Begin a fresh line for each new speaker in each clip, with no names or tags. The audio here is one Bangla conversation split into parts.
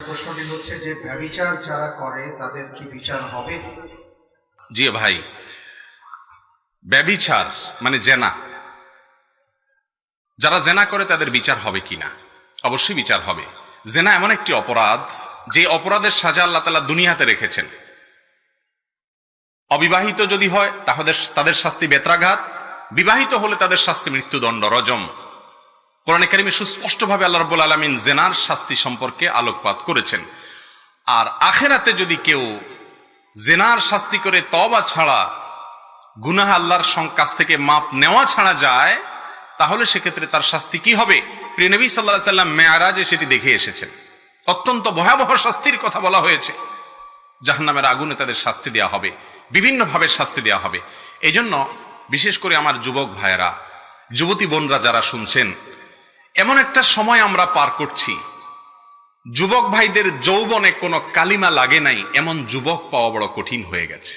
প্রশ্নটি হচ্ছে যে ব্যভিচার যারা করে তাদের কি বিচার হবে?
জি ভাই, ব্যভিচার মানে জেনা, যারা জেনা করে তাদের বিচার হবে কিনা? অবশ্যই বিচার হবে। জেনা এমন একটি অপরাধ যে অপরাধের সাজা আল্লাহ তাআলা দুনিয়াতে রেখেছেন। অবিবাহিত যদি হয় তাদের শাস্তি বেত্রাঘাত, বিবাহিত হলে তাদের শাস্তি মৃত্যুদণ্ড, রজম। কোরআনে কারিমে সুস্পষ্টভাবে আল্লাহ রাব্বুল আলামিন জেনার শাস্তি সম্পর্কে আলোকপাত করেছেন। আর আখিরাতে যদি কেউ জেনার শাস্তি করে তওবা ছাড়া, গুনাহ আল্লাহর কাছ থেকে মাপ নেওয়া ছাড়া যায়, তাহলে সেক্ষেত্রে তার শাস্তি কি হবে? প্রিয় নবী সাল্লাল্লাহু আলাইহি সাল্লাম মেরাজে সেটি দেখে এসেছেন। অত্যন্ত ভয়াবহ শাস্তির কথা বলা হয়েছে। জাহান্নামের আগুনে তাদের শাস্তি দেওয়া হবে, বিভিন্নভাবে শাস্তি দেওয়া হবে। এই জন্য বিশেষ করে আমার যুবক ভাইয়েরা, যুবতী বোনরা যারা শুনছেন, এমন একটা সময় আমরা পার করছি, যুবক ভাইদের যৌবনে কোনো কালিমা লাগে নাই এমন যুবক পাওয়া বড় কঠিন হয়ে গেছে।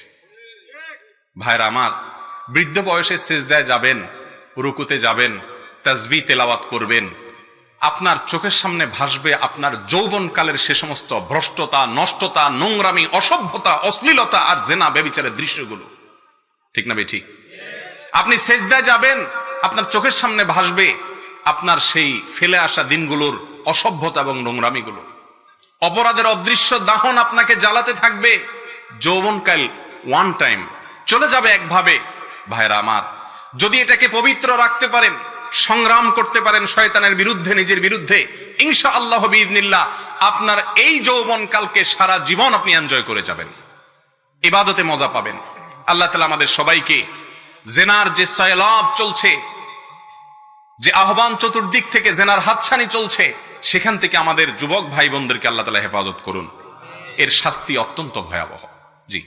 ভাইরা আমার, বৃদ্ধ বয়সে সিজদায় যাবেন, রুকুতে যাবেন, তাসবিহ তেলাওয়াত করবেন, আপনার চোখের সামনে ভাসবে আপনার যৌবনকালের সে সমস্ত ভ্রষ্টতা, নষ্টতা, নোংরামি, অসভ্যতা, অশ্লীলতা আর জেনা ব্যভিচারের দৃশ্যগুলো। ঠিক না বেঠিক? আপনি সিজদায় যাবেন, আপনার চোখের সামনে ভাসবে আপনার সেই ফেলে আসা দিনগুলোর অসভ্যতা এবং নোংরামিগুলো। অপরাধের অদৃশ্য দাহন আপনাকে জ্বালাতে থাকবে। যৌবনকাল ওয়ান টাইম চলে যাবে একভাবে। ভাইরা আমার, যদি এটাকে পবিত্র রাখতে পারেন, সংগ্রাম করতে পারেন শয়তানের বিরুদ্ধে, নিজের বিরুদ্ধে, ইনশাআল্লাহ বিইذনিল্লাহ আপনার এই যৌবনকালকে সারা জীবন আপনি এনজয় করে যাবেন, ইবাদতে মজা পাবেন। আল্লাহ তাআলা আমাদের সবাইকে জেনার যে সায়লাব চলছে, যে আহ্বান চতুর্দিক থেকে জেনার হাতছানি চলছে, সেখান থেকে আমাদের যুবক ভাই বোনদেরকে আল্লাহ তাআলা হেফাজত করুন। এর শাস্তি অত্যন্ত ভয়াবহ। জি।